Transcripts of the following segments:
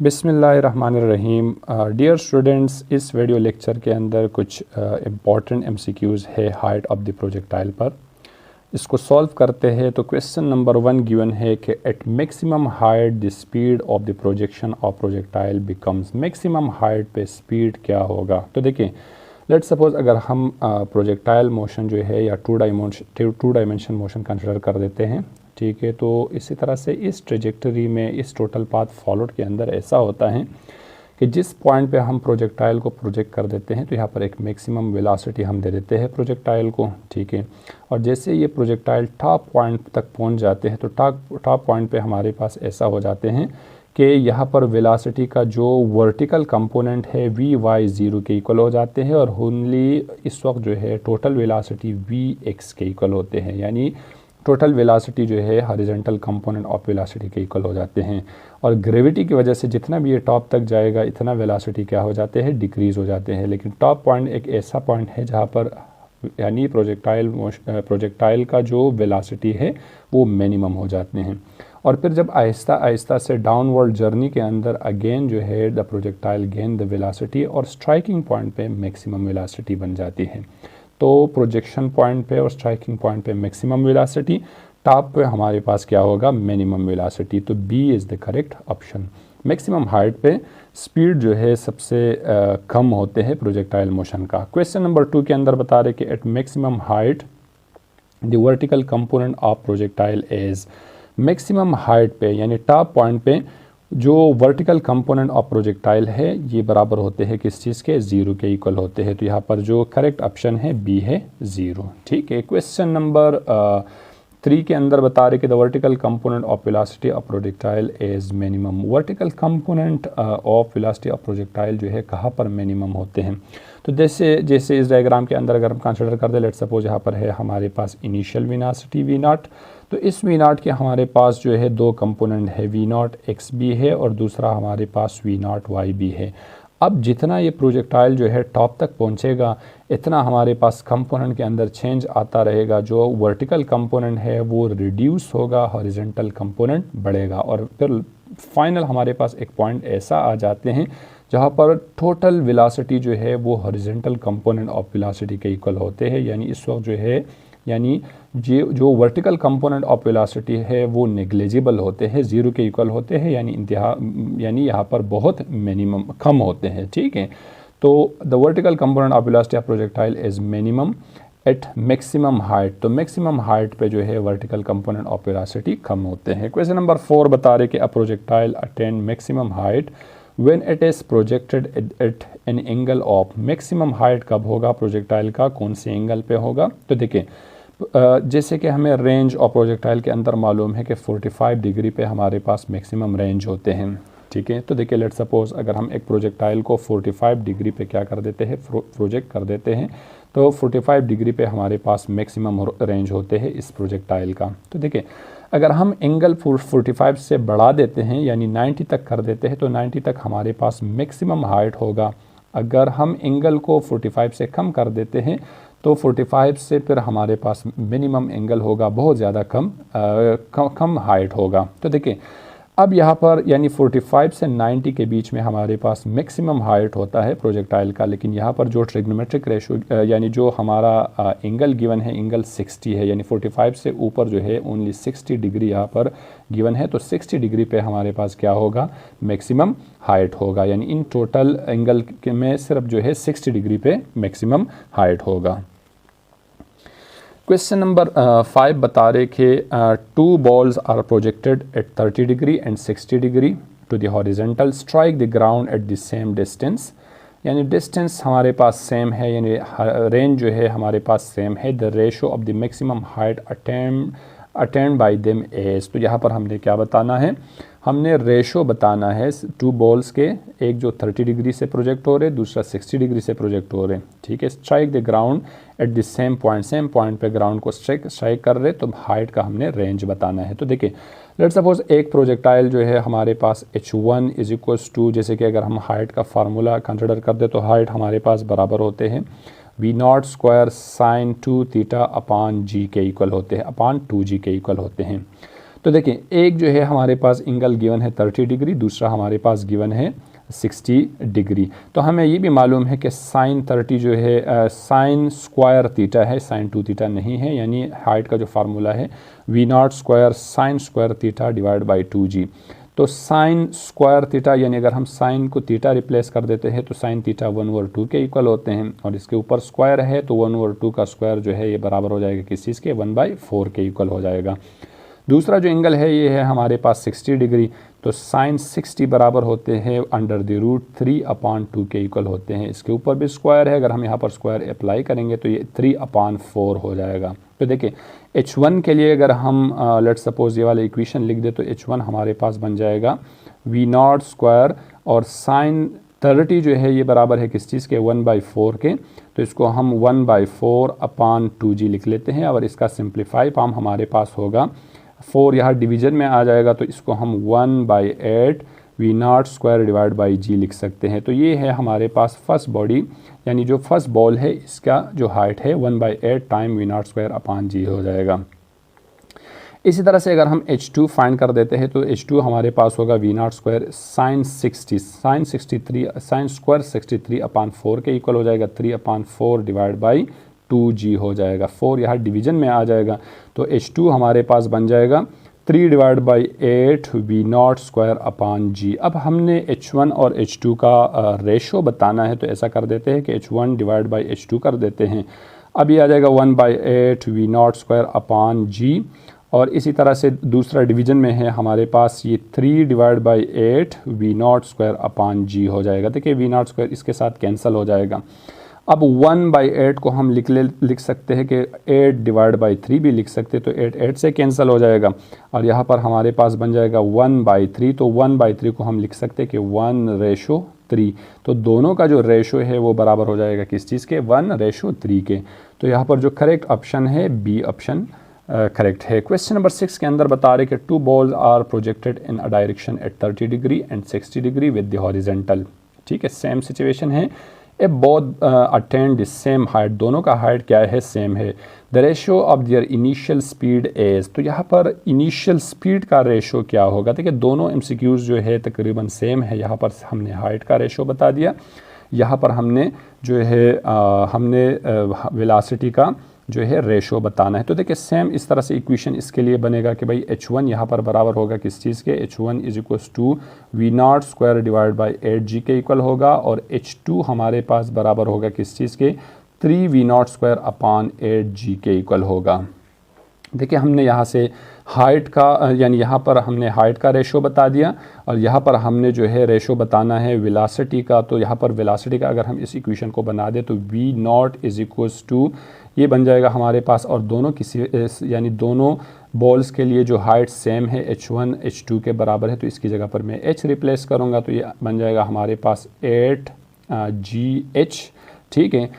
बिस्मिल्लाहिर्रहमानिर्रहीम। Dear students, इस video lecture के अंदर कुछ इम्पॉर्टेंट एमसीक्यूज़ है हाइट ऑफ द प्रोजेक्टाइल पर। इसको सॉल्व करते हैं तो क्वेश्चन नंबर 1 गिवन है कि at maximum height the speed of the projection of projectile becomes. Maximum height पे स्पीड क्या होगा? तो देखिए, लेट्स सपोज अगर हम प्रोजेक्टाइल मोशन जो है या टू डायमेंशन मोशन कंसिडर कर देते हैं, ठीक है। तो इसी तरह से इस ट्रेजेक्टरी में, इस टोटल पाथ फॉलोड के अंदर ऐसा होता है कि जिस पॉइंट पे हम प्रोजेक्टाइल को प्रोजेक्ट कर देते हैं तो यहाँ पर एक मैक्सिमम वेलोसिटी हम दे देते हैं प्रोजेक्टाइल को, ठीक है। और जैसे ये प्रोजेक्टाइल टॉप पॉइंट तक पहुँच जाते हैं तो टॉप पॉइंट पे हमारे पास ऐसा हो जाते हैं कि यहाँ पर वेलोसिटी का जो वर्टिकल कंपोनेंट है Vy0 के इक्वल हो जाते हैं, और ओनली इस वक्त जो है टोटल वेलोसिटी Vx के इक्वल होते हैं। यानी टोटल वेलोसिटी जो है हॉरिजॉन्टल कंपोनेंट ऑफ वेलोसिटी के इक्वल हो जाते हैं। और ग्रेविटी की वजह से जितना भी ये टॉप तक जाएगा इतना वेलोसिटी क्या हो जाते हैं, डिक्रीज़ हो जाते हैं। लेकिन टॉप पॉइंट एक ऐसा पॉइंट है जहाँ पर यानी प्रोजेक्टाइल का जो वेलोसिटी है वो मिनिमम हो जाते हैं। और फिर जब आहिस्ता आहिस्ता से डाउनवर्ड जर्नी के अंदर अगेन जो है the projectile gain the velocity और स्ट्राइकिंग पॉइंट पे मैक्सिमम वेलोसिटी बन जाती है। तो प्रोजेक्शन पॉइंट पे और स्ट्राइकिंग पॉइंट पे मैक्सिमम वेलोसिटी, टॉप पे हमारे पास क्या होगा, मिनिमम वेलोसिटी। तो B is the correct option. Maximum height पे स्पीड जो है सबसे कम होते हैं प्रोजेक्टाइल मोशन का। क्वेश्चन नंबर 2 के अंदर बता रहे कि at maximum height the vertical component of projectile is. Maximum height पे यानी टॉप पॉइंट पे जो वर्टिकल कंपोनेंट ऑफ प्रोजेक्टाइल है ये बराबर होते हैं किस चीज़ के, 0 के इक्वल होते हैं। तो यहाँ पर जो करेक्ट ऑप्शन है बी है 0, ठीक है। क्वेश्चन नंबर 3 के अंदर बता रहे कि the vertical component of velocity of projectile is minimum. Vertical component of velocity of projectile जो है कहाँ पर मिनिमम होते हैं? तो जैसे इस डायग्राम के अंदर अगर हम कंसिडर कर दें, लेट्स सपोज यहाँ पर है हमारे पास इनिशियल वेलोसिटी V0। तो इस V0 के हमारे पास जो है दो कंपोनेंट है, V0 x भी है और दूसरा हमारे पास V0 y भी है। अब जितना ये प्रोजेक्टाइल जो है टॉप तक पहुंचेगा इतना हमारे पास कंपोनेंट के अंदर चेंज आता रहेगा। जो वर्टिकल कंपोनेंट है वो रिड्यूस होगा, हॉरिजॉन्टल कंपोनेंट बढ़ेगा, और फिर फाइनल हमारे पास एक पॉइंट ऐसा आ जाते हैं जहाँ पर टोटल वेलोसिटी जो है वो हॉरिजॉन्टल कंपोनेंट ऑफ वेलोसिटी के इक्वल होते हैं। यानी इस वक्त जो है यानी जो वर्टिकल कंपोनेंट ऑफ वेलोसिटी है वो नेग्लिजिबल होते हैं, 0 के इक्वल होते हैं, यानी यहाँ पर बहुत मिनिमम कम होते हैं, ठीक है। तो the vertical component of velocity of projectile is minimum at maximum height. तो मैक्सिमम हाइट पे जो है वर्टिकल कंपोनेंट ऑफ वेलोसिटी कम होते हैं। क्वेश्चन नंबर 4 बता रहे कि a projectile attain maximum height when it is projected at an angle of. Maximum height कब होगा प्रोजेक्टाइल का, कौन से एंगल पे होगा? तो देखिए, जैसे कि हमें रेंज ऑफ प्रोजेक्टाइल के अंदर मालूम है कि 45 डिग्री पे हमारे पास मैक्सिमम रेंज होते हैं, ठीक है। तो देखिए, लेट्स सपोज अगर हम एक प्रोजेक्टाइल को 45 डिग्री पे क्या कर देते हैं, प्रोजेक्ट कर देते हैं, तो 45 डिग्री पे हमारे पास मैक्सिमम रेंज होते हैं इस प्रोजेक्टाइल का। तो देखिए, अगर हम एंगल 45 से बढ़ा देते हैं यानी 90 तक कर देते हैं तो 90 तक हमारे पास मैक्सिमम हाइट होगा। अगर हम एंगल को 45 से कम कर देते हैं तो 45 से फिर हमारे पास मिनिमम एंगल होगा, बहुत ज़्यादा कम हाइट होगा। तो देखिए, अब यहाँ पर यानी 45 से 90 के बीच में हमारे पास मैक्सिमम हाइट होता है प्रोजेक्टाइल का। लेकिन यहाँ पर जो ट्रिग्नोमेट्रिक रेशो यानी जो हमारा एंगल गिवन है, एंगल 60 है, यानी 45 से ऊपर जो है ओनली 60 डिग्री यहाँ पर गिवन है। तो 60 डिग्री पे हमारे पास क्या होगा, मैक्सिमम हाइट होगा। यानी इन टोटल एंगल में सिर्फ जो है 60 डिग्री पे मैक्सिमम हाइट होगा। क्वेश्चन नंबर 5 बता रहे कि 2 balls are projected at 30 degree and 60 degree to the horizontal, strike the ground at the same distance. यानी डिस्टेंस हमारे पास सेम है, यानी रेंज जो है हमारे पास सेम है। The ratio of the maximum height attained by them is. तो यहाँ पर हमने क्या बताना है, हमने रेशो बताना है 2 balls के, एक जो 30 डिग्री से प्रोजेक्ट हो रहे, दूसरा 60 डिग्री से प्रोजेक्ट हो रहे, ठीक है। Strike the ground at the same point पे ग्राउंड को स्ट्राइक कर रहे, तो हाइट का हमने रेंज बताना है। तो देखिए, लेट्स सपोज एक प्रोजेक्टाइल जो है हमारे पास h1 इज इक्वल्स टू, जैसे कि अगर हम हाइट का फार्मूला कंसिडर कर दे तो हाइट हमारे पास बराबर होते हैं V0 square sine 2 theta upon g के इक्वल होते हैं, अपॉन 2g के इक्वल होते हैं। तो देखिए एक जो है हमारे पास एंगल गिवन है 30 डिग्री, दूसरा हमारे पास गिवन है 60 डिग्री। तो हमें ये भी मालूम है कि साइन 30 जो है साइन स्क्वायर थीटा है, साइन 2 थीटा नहीं है, यानी हाइट का जो फार्मूला है V0 square sine square theta divide by 2g। तो साइन स्क्वायर थीटा यानी अगर हम साइन को थीटा रिप्लेस कर देते हैं तो साइन थीटा 1/2 के इक्वल होते हैं, और इसके ऊपर स्क्वायर है तो 1/2 का स्क्वायर जो है ये बराबर हो जाएगा किस चीज़ के, 1/4 के इक्वल हो जाएगा। दूसरा जो एंगल है ये है हमारे पास 60 डिग्री, तो साइन 60 बराबर होते हैं √3/2 के इक्वल होते हैं। इसके ऊपर भी स्क्वायर है, अगर हम यहाँ पर स्क्वायर अप्लाई करेंगे तो ये 3/4 हो जाएगा। तो देखिए H1 के लिए अगर हम लेट सपोज ये वाला इक्वेशन लिख दे तो H1 हमारे पास बन जाएगा V0 स्क्वायर, और साइन 30 जो है ये बराबर है किस चीज़ के, 1/4 के। तो इसको हम 1/4/2g लिख लेते हैं, और इसका सिंप्लीफाई फॉर्म हमारे पास होगा 4 यहाँ डिवीजन में आ जाएगा, तो इसको हम 1/8 V0 square divide by g लिख सकते हैं। तो ये है हमारे पास फर्स्ट बॉडी, यानी जो फर्स्ट बॉल है इसका जो हाइट है 1/8 time V0 square upon g हो जाएगा। इसी तरह से अगर हम H2 फाइंड कर देते हैं तो H2 हमारे पास होगा V0 square sine 60 sine 63 sine square 63/4 के इक्वल हो जाएगा, 3/4 डिवाइड बाई 2g हो जाएगा। 4 यहाँ डिवीजन में आ जाएगा, तो H2 हमारे पास बन जाएगा 3/8 V0 स्क्वायर अपॉन g। अब हमने H1 और H2 का रेशो बताना है, तो ऐसा कर देते हैं कि H1 डिवाइड बाई H2 कर देते हैं। अब ये आ जाएगा 1/8 V0 स्क्वायर अपॉन g, और इसी तरह से दूसरा डिवीजन में है हमारे पास ये 3/8 V0 स्क्वायर अपॉन g हो जाएगा। देखिए V0 स्क्वायर इसके साथ कैंसिल हो जाएगा। अब 1/8 को हम लिख सकते हैं कि 8 डिवाइड बाई 3 भी लिख सकते हैं, तो 8 से कैंसिल हो जाएगा, और यहाँ पर हमारे पास बन जाएगा 1/3। तो 1/3 को हम लिख सकते हैं कि 1/3। तो दोनों का जो रेशो है वो बराबर हो जाएगा किस चीज़ के, 1/3 के। तो यहाँ पर जो करेक्ट ऑप्शन है बी ऑप्शन करेक्ट है। क्वेश्चन नंबर 6 के अंदर बता रहे कि 2 balls are projected in a direction at 30 degree and 60 degree with the horizontal. ठीक है, सेम सिचुएशन है। A both attend the same height, दोनों का हाइट क्या है, सेम है। The ratio of their initial speed as, तो यहाँ पर इनिशियल स्पीड का रेशो क्या होगा। देखिए दोनों MCQs जो है तकरीबन सेम है। यहाँ पर हमने हाइट का रेशो बता दिया, यहाँ पर हमने जो है हमने वेलोसिटी का जो है रेशो बताना है। तो देखिए सेम इस तरह से इक्वेशन इसके लिए बनेगा कि भाई H1 यहाँ पर बराबर होगा किस चीज़ के, H1 is equals to V0 square divide by 8g के इक्वल होगा, और H2 हमारे पास बराबर होगा किस चीज़ के, 3V0 स्क्वायर अपॉन 8g के इक्वल होगा। देखिए हमने यहाँ से हाइट का यानी यहाँ पर हमने हाइट का रेशो बता दिया, और यहाँ पर हमने जो है रेशो बताना है वेलोसिटी का। तो यहाँ पर वेलोसिटी का अगर हम इस इक्वेशन को बना दें तो V0 इज इक्वल्स टू ये बन जाएगा हमारे पास, और दोनों किसी यानी दोनों बॉल्स के लिए जो हाइट सेम है H1 H2 के बराबर है, तो इसकी जगह पर मैं H रिप्लेस करूँगा, तो ये बन जाएगा हमारे पास 8GH। ठीक है,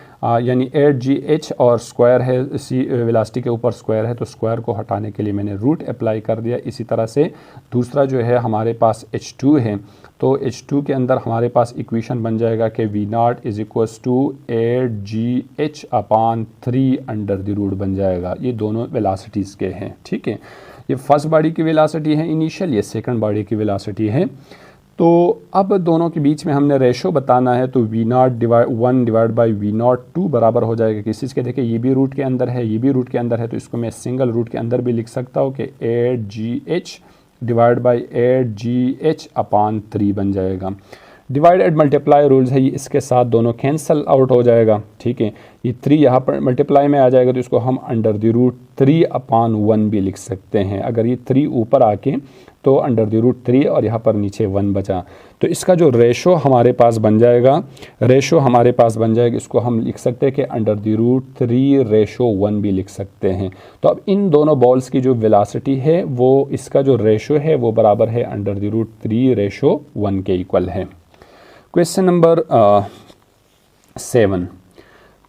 यानी 8GH, और स्क्वायर है इसी वेलोसिटी के ऊपर स्क्वायर है, तो स्क्वायर को हटाने के लिए मैंने रूट अप्लाई कर दिया। इसी तरह से दूसरा जो है हमारे पास H2 है, तो H2 के अंदर हमारे पास इक्वेशन बन जाएगा कि V0 is equals to 8GH upon 3 under the root बन जाएगा। ये दोनों वेलोसिटीज़ के हैं। ठीक है, ये फर्स्ट बॉडी की वेलोसिटी है इनिशियल, ये सेकंड बॉडी की वेलोसिटी है। तो अब दोनों के बीच में हमने रेशो बताना है, तो V0 डिवाइड बाई V0 2 बराबर हो जाएगा किस चीज़ के। देखिए ये भी रूट के अंदर है, ये भी रूट के अंदर है, तो इसको मैं सिंगल रूट के अंदर भी लिख सकता हूँ कि 8GH divide by 8GH upon 3 बन जाएगा। डिवाइड एंड मल्टीप्लाई रूल्स है, ये इसके साथ दोनों कैंसल आउट हो जाएगा। ठीक है, ये 3 यहाँ पर मल्टीप्लाई में आ जाएगा, तो इसको हम अंडर द रूट 3 अपॉन 1 भी लिख सकते हैं। अगर ये 3 ऊपर आके तो अंडर द रूट 3 और यहाँ पर नीचे 1 बचा, तो इसका जो रेशो हमारे पास बन जाएगा, इसको हम लिख सकते हैं कि अंडर द रूट 3 रेशो 1 भी लिख सकते हैं। तो अब इन दोनों बॉल्स की जो वेलोसिटी है वो इसका जो रेशो है वो बराबर है अंडर द रूट 3 रेशो 1 के इक्वल है। Question number 7।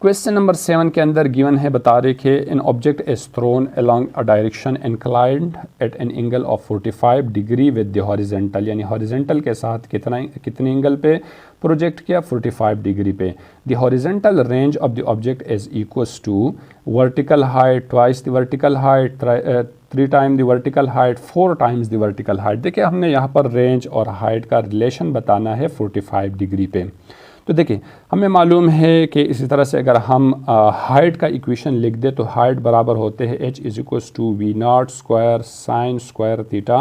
क्वेश्चन नंबर 7 के अंदर गिवन है, बता रहे कि an object is throne along a direction inclined at an angle of 45 degree with the horizontal, यानी हॉरिजेंटल के साथ कितने एंगल पे प्रोजेक्ट किया, 45 डिग्री पे। The horizontal range of the object is equals to vertical height twice the vertical height, 3 time the vertical height, 4 times the vertical height. देखिए हमने यहाँ पर रेंज और हाइट का रिलेशन बताना है 45 डिग्री पे। तो देखिए हमें मालूम है कि इसी तरह से अगर हम हाइट का इक्वेशन लिख दे तो हाइट बराबर होते हैं h is equals to V naught square sine square theta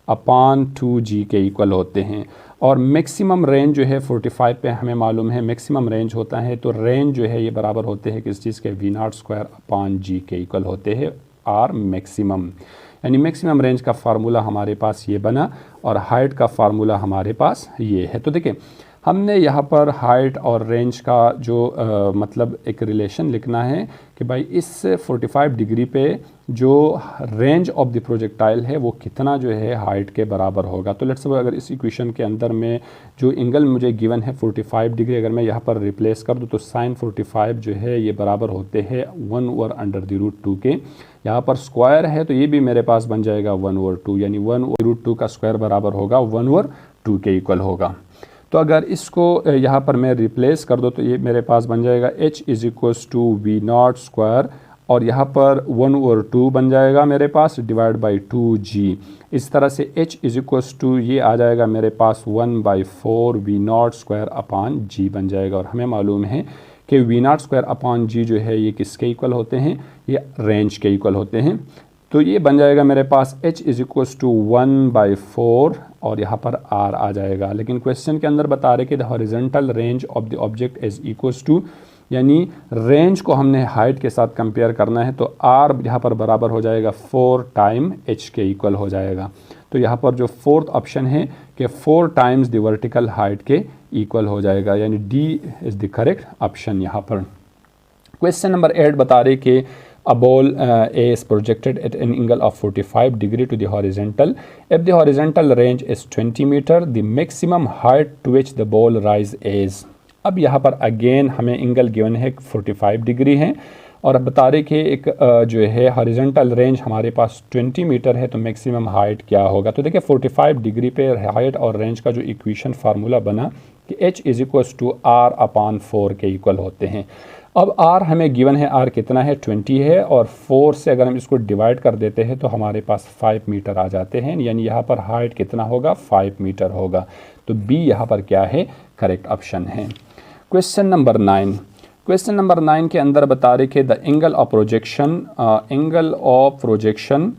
upon 2g के इक्वल होते हैं। और मैक्सिमम रेंज जो है 45 पे हमें मालूम है मैक्सिमम रेंज होता है, तो रेंज जो है ये बराबर होते हैं किस चीज़ के, V naught square upon g के इक्वल होते हैं आर मैक्सिमम। यानी मैक्सिमम रेंज का फार्मूला हमारे पास ये बना और हाइट का फार्मूला हमारे पास ये है। तो देखिए हमने यहाँ पर हाइट और रेंज का जो मतलब एक रिलेशन लिखना है कि भाई इस 45 डिग्री पे जो रेंज ऑफ द प्रोजेक्टाइल है वो कितना जो है हाइट के बराबर होगा। तो लेट्स सपोज अगर इस इक्वेशन के अंदर में जो एंगल मुझे गिवन है 45 डिग्री, अगर मैं यहाँ पर रिप्लेस कर दूँ तो साइन 45 जो है ये बराबर होते हैं 1/√2 के। यहाँ पर स्क्वायर है तो ये भी मेरे पास बन जाएगा 1/2, यानी 1/√2 का स्क्वायर बराबर होगा 1/2 के इक्वल होगा। तो अगर इसको यहाँ पर मैं रिप्लेस कर दो तो ये मेरे पास बन जाएगा h is equals to V naught square और यहाँ पर 1/2 बन जाएगा मेरे पास डिवाइड बाई 2g। इस तरह से h इज इक्वल्स टू ये आ जाएगा मेरे पास 1/4 V naught square upon g बन जाएगा। और हमें मालूम है कि V naught square upon g जो है ये किसके इक्वल होते हैं, ये रेंज के इक्वल होते हैं। तो ये बन जाएगा मेरे पास h इज इक्वल्स टू 1/4 और यहाँ पर r आ जाएगा। लेकिन क्वेश्चन के अंदर बता रहे कि the horizontal range of the object is equals to, यानी रेंज को हमने हाइट के साथ कंपेयर करना है तो r यहाँ पर बराबर हो जाएगा 4 टाइम h के इक्वल हो जाएगा। तो यहाँ पर जो फोर्थ ऑप्शन है कि 4 टाइम्स द वर्टिकल हाइट के इक्वल हो जाएगा, यानी D is the correct option यहाँ पर। क्वेश्चन नंबर 8 बता रहे कि a ball is projected at an angle of 45 degree to the horizontal. If the horizontal range is 20 meter, the maximum height to which the ball rise is. अब यहाँ पर again हमें angle given है 45 degree है और अब बता रहे कि एक जो है हॉरिजॉन्टल रेंज हमारे पास 20 मीटर है, तो मैक्सिमम हाइट क्या होगा। तो देखिए 45 डिग्री पे हाइट और रेंज का जो इक्वेशन फार्मूला बना कि h is equals to r upon 4 के इक्वल होते हैं। अब r हमें गिवन है, r कितना है 20 है और 4 से अगर हम इसको डिवाइड कर देते हैं तो हमारे पास 5 मीटर आ जाते हैं, यानी यहाँ पर हाइट कितना होगा 5 मीटर होगा। तो b यहाँ पर क्या है, करेक्ट ऑप्शन है। क्वेश्चन नंबर 9, क्वेश्चन नंबर 9 के अंदर बता रहे कि the angle of projection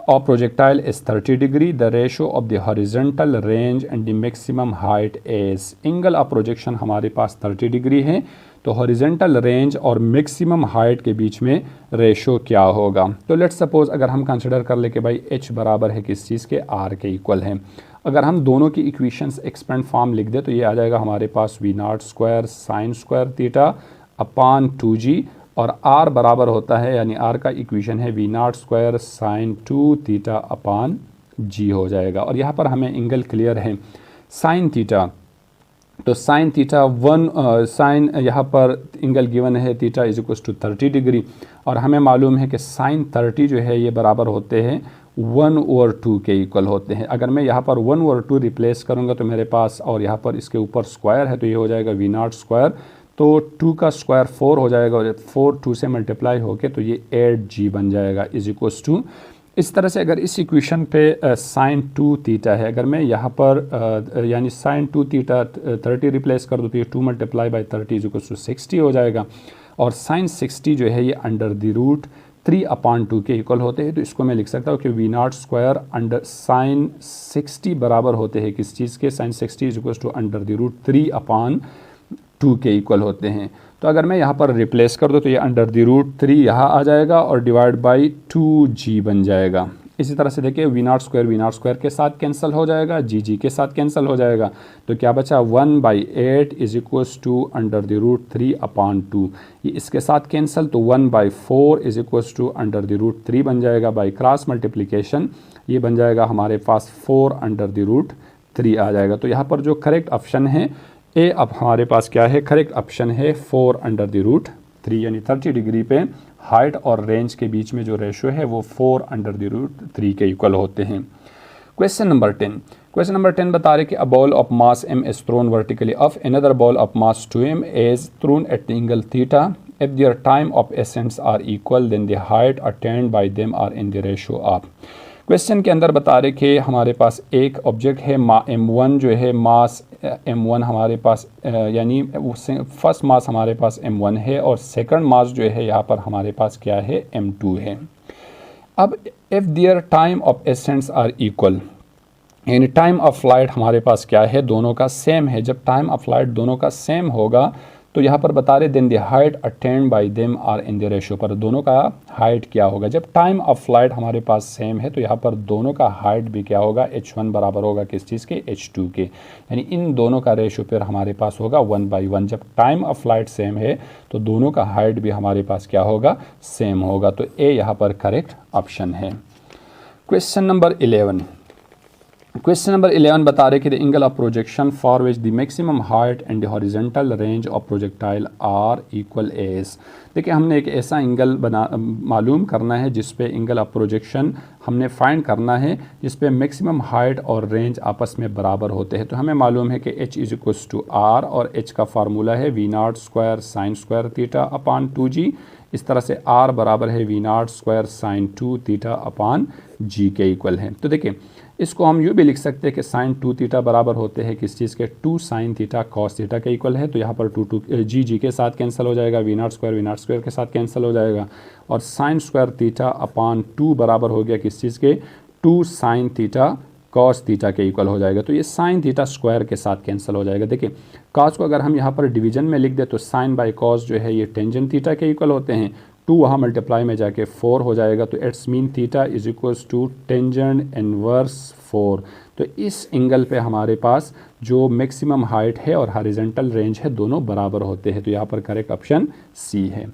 of projectile is 30 degree, the ratio of the horizontal range and the maximum height is। Angle of projection हमारे पास 30 डिग्री है, तो हॉरिजेंटल रेंज और मैक्सिमम हाइट के बीच में रेशो क्या होगा। तो लेट्स सपोज अगर हम कंसिडर कर ले कि भाई h बराबर है किस चीज़ के, r के इक्वल है। अगर हम दोनों की इक्वेशंस एक्सपेंड फॉर्म लिख दे तो ये आ जाएगा हमारे पास v naught square sine square theta upon 2g और r बराबर होता है, यानी r का इक्वेशन है V naught square sine 2 theta upon g हो जाएगा। और यहाँ पर हमें एंगल क्लियर है साइन थीटा, तो साइन थीटा साइन यहाँ पर एंगल गिवन है theta is equal to 30 degree और हमें मालूम है कि साइन 30 जो है ये बराबर होते हैं 1/2 के इक्वल होते हैं। अगर मैं यहाँ पर 1/2 रिप्लेस करूँगा तो मेरे पास, और यहाँ पर इसके ऊपर स्क्वायर है तो ये हो जाएगा वी नॉट स्क्वायर, तो 2 का स्क्वायर 4 हो जाएगा और 4 2 से मल्टीप्लाई होके तो ये 8g बन जाएगा इज इक्वल्स टू। इस तरह से अगर इस इक्वेशन पे साइन 2 थीटा है, अगर मैं यहाँ पर यानी साइन 2 थीटा 30 रिप्लेस कर दूँ तो ये 2 multiply by 30 is equals to 60 हो जाएगा और साइन 60 जो है ये अंडर द रूट 3 अपान 2 के इक्वल होते हैं। तो इसको मैं लिख सकता हूँ कि V naught square under sine 60 बराबर होते हैं किस चीज़ के, sine 60 is equals to under the root 3 upon 2 के इक्वल होते हैं। तो अगर मैं यहाँ पर रिप्लेस कर दूँ तो ये अंडर द रूट 3 यहाँ आ जाएगा और डिवाइड बाई 2g बन जाएगा। इसी तरह से देखिए वी नॉट स्क्वायर के साथ कैंसिल हो जाएगा, जी के साथ कैंसिल हो जाएगा, तो क्या बचा 1/8 is equals to under the root 3 upon 2। ये इसके साथ कैंसिल तो 1/4 is equals to under the root 3 बन जाएगा। बाई क्रॉस मल्टीप्लिकेशन ये बन जाएगा हमारे पास 4 अंडर द रूट 3 आ जाएगा। तो यहाँ पर जो करेक्ट ऑप्शन है ए, अब हमारे पास क्या है, करेक्ट ऑप्शन है 4 अंडर द रूट 3 यानी 30 डिग्री पे हाइट और रेंज के बीच में जो रेशो है वो 4√3 के इक्वल होते हैं। क्वेश्चन नंबर 10 बता रहे कि a ball of mass m is thrown vertically of another ball of mass 2m is thrown at the angle theta. If their time of ascents are equal then the height attained by them are in the ratio of। Question के अंदर बता रहे कि हमारे पास एक object है m1 जो है मास m1 हमारे पास यानी फर्स्ट मास हमारे पास m1 है और सेकंड मास जो है यहाँ पर हमारे पास क्या है m2 है। अब if their time of ascents are equal यानी टाइम ऑफ फ्लाइट हमारे पास क्या है दोनों का सेम है। जब टाइम ऑफ फ्लाइट दोनों का सेम होगा तो यहाँ पर बता रहे then the height attained by them are in the ratio पर दोनों का हाइट क्या होगा। जब टाइम ऑफ फ्लाइट हमारे पास सेम है तो यहाँ पर दोनों का हाइट भी क्या होगा h1 बराबर होगा किस चीज़ के h2 के, यानी इन दोनों का रेशियो पर हमारे पास होगा 1/1। जब टाइम ऑफ फ्लाइट सेम है तो दोनों का हाइट भी हमारे पास क्या होगा सेम होगा, तो ए यहाँ पर करेक्ट ऑप्शन है। क्वेश्चन नंबर 11 बता रहे कि the angle of projection for which the maximum height and the horizontal range of projectile are equal as. देखिए हमने एक ऐसा एंगल मालूम करना है जिस पे एंगल ऑफ प्रोजेक्शन हमने फाइंड करना है जिस पे मैक्सिमम हाइट और रेंज आपस में बराबर होते हैं। तो हमें मालूम है कि h is equals to R और h का फार्मूला है v0 square sine square theta upon 2g। इस तरह से r बराबर है v0 square sine 2 theta upon g के इक्वल है। तो देखिए इसको हम यूँ भी लिख सकते हैं कि साइन 2 थीटा बराबर होते हैं किस चीज़ के 2 साइन थीटा कॉस थीटा के इक्वल है। तो यहाँ पर 2 जी के साथ कैंसिल हो जाएगा, v0 स्क्वायर के साथ कैंसिल हो जाएगा और साइन स्क्वायर थीटा अपान 2 बराबर हो गया किस चीज़ के 2 साइन थीटा कॉस थीटा के इक्वल हो जाएगा। तो ये साइन थीटा स्क्वायर के साथ कैंसिल हो जाएगा। देखिए कॉस को अगर हम यहाँ पर डिवीजन में लिख दे तो साइन बाई कॉस जो है ये टेंजेंट थीटा के इक्वल होते हैं, 2 वहाँ मल्टीप्लाई में जाके 4 हो जाएगा। तो it's mean theta is equals to tangent inverse 4। तो इस एंगल पे हमारे पास जो मैक्सिमम हाइट है और हॉरिजॉन्टल रेंज है दोनों बराबर होते हैं। तो यहाँ पर करेक्ट ऑप्शन सी है।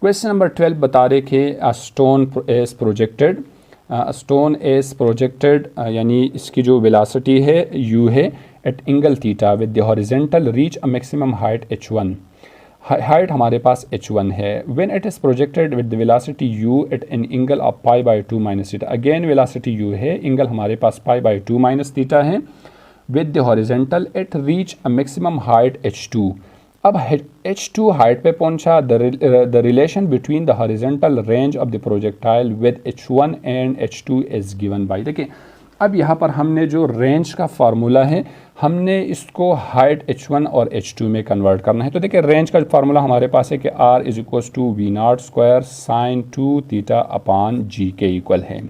क्वेश्चन नंबर 12 बता रहे कि अ स्टोन इज प्रोजेक्टेड यानी इसकी जो वेलोसिटी है u है at angle theta with the horizontal reach a maximum height h1। Height हमारे पास h1 है। When it is projected with the velocity u at an angle of π/2 minus theta. Again velocity u है, angle हमारे पास π/2 minus theta है। With the horizontal it reach a maximum height h2। अब h2 height पे पहुंचा। The relation between the horizontal range of the projectile with h1 and h2 is given by. देखिए अब यहाँ पर हमने जो रेंज का फार्मूला है हमने इसको हाइट h1 और h2 में कन्वर्ट करना है। तो देखिए रेंज का फार्मूला हमारे पास है कि r is equals to v0 square sine 2 theta upon g के इक्वल है।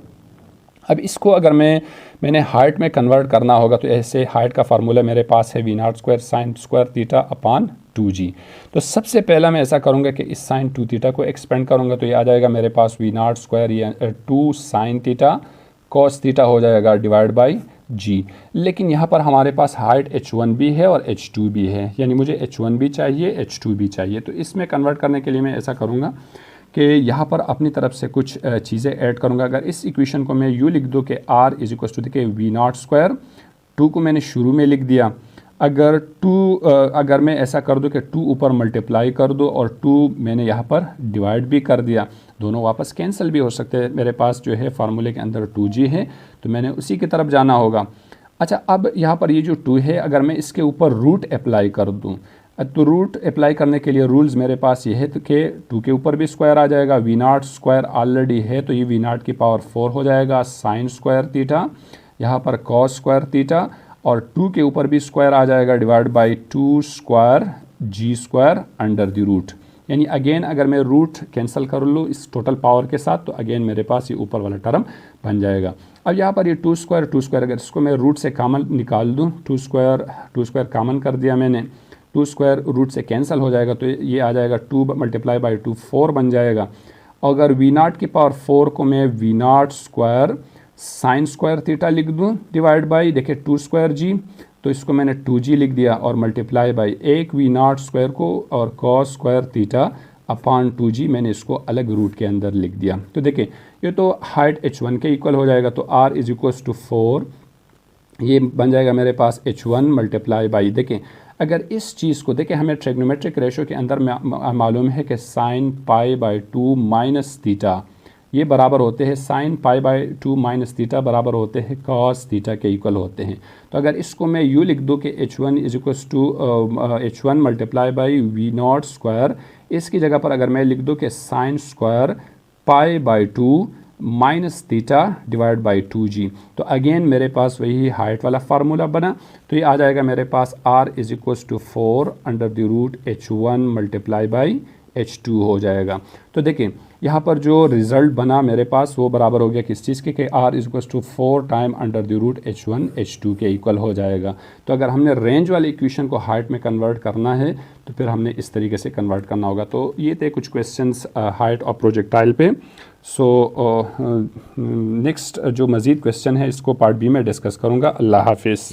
अब इसको अगर मैंने हाइट में कन्वर्ट करना होगा तो ऐसे हाइट का फार्मूला मेरे पास है v0 square sine square theta upon 2g। तो सबसे पहला मैं ऐसा करूँगा कि इस साइन 2 थीटा को एक्सपेंड करूँगा तो ये आ जाएगा मेरे पास v0 स्क्वायर या 2 साइन थीटा कॉस थीटा हो जाएगा डिवाइड बाई g। लेकिन यहाँ पर हमारे पास हाइट h1 भी है और h2 भी है, यानी मुझे h1 भी चाहिए h2 भी चाहिए। तो इसमें कन्वर्ट करने के लिए मैं ऐसा करूँगा कि यहाँ पर अपनी तरफ से कुछ चीज़ें ऐड करूँगा। अगर इस इक्वेशन को मैं यूँ लिख दूँ कि r इज इक्वल टू देखिए v0 स्क्वायर 2 को मैंने शुरू में लिख दिया। अगर मैं ऐसा कर दूं कि 2 ऊपर मल्टीप्लाई कर दो और 2 मैंने यहाँ पर डिवाइड भी कर दिया, दोनों वापस कैंसिल भी हो सकते हैं। मेरे पास जो है फार्मूले के अंदर 2g है तो मैंने उसी की तरफ जाना होगा। अच्छा अब यहाँ पर ये जो 2 है अगर मैं इसके ऊपर रूट अप्लाई कर दूँ तो रूट अप्लाई करने के लिए रूल्स मेरे पास ये है तो कि 2 के ऊपर भी स्क्वायर आ जाएगा, v0 स्क्वायर ऑलरेडी है तो ये v0 की पावर 4 हो जाएगा, साइन स्क्वायर थीटा यहाँ पर कॉस स्क्वायर थीटा और 2 के ऊपर भी स्क्वायर आ जाएगा divide by 2 square g square under the root. यानी अगेन अगर मैं रूट कैंसिल कर लूँ इस टोटल पावर के साथ तो अगेन मेरे पास ये ऊपर वाला टर्म बन जाएगा। अब यहाँ पर ये 2 स्क्वायर अगर इसको मैं रूट से कॉमन निकाल दूँ, 2 स्क्वायर कॉमन कर दिया मैंने, 2 स्क्वायर रूट से कैंसिल हो जाएगा तो ये आ जाएगा 2 मल्टीप्लाई बाई 2 4 बन जाएगा। अगर v0 की पावर 4 को मैं v0 square sine square theta लिख दूँ डिवाइड बाई देखिए 2 स्क्वायर जी, तो इसको मैंने 2g लिख दिया और मल्टीप्लाई बाई एक v0 स्क्वायर को और cos square theta upon 2g मैंने इसको अलग रूट के अंदर लिख दिया। तो देखिए ये तो हाइट h1 के इक्वल हो जाएगा तो r इज इक्वल्स टू 4 ये बन जाएगा मेरे पास h1 मल्टीप्लाई बाई, देखें अगर इस चीज़ को देखें, हमें ट्रिग्नोमेट्रिक रेशो के अंदर मालूम है कि sine pi by 2 minus theta ये बराबर होते हैं, sine pi by 2 minus theta बराबर होते हैं कॉस थीटा के इक्वल होते हैं। तो अगर इसको मैं यूँ लिख दूँ कि h1 is equals to h1 multiply by V naught square, इसकी जगह पर अगर मैं लिख दूँ कि sine square pi by 2 minus theta divide by 2g, तो अगेन मेरे पास वही हाइट वाला फार्मूला बना। तो ये आ जाएगा मेरे पास r is equals to 4 under the root h1 multiply by h2 हो जाएगा। तो देखिए यहाँ पर जो रिज़ल्ट बना मेरे पास वो बराबर हो गया किस चीज़ के, r is equals to 4 time under the root h1 h2 के इक्वल हो जाएगा। तो अगर हमने रेंज वाली इक्वेशन को हाइट में कन्वर्ट करना है तो फिर हमने इस तरीके से कन्वर्ट करना होगा। तो ये थे कुछ क्वेश्चंस हाइट ऑफ प्रोजेक्टाइल पे। सो नेक्स्ट जो मज़ीद क्वेश्चन है इसको पार्ट बी में डिस्कस करूँगा। अल्लाह हाफिज़।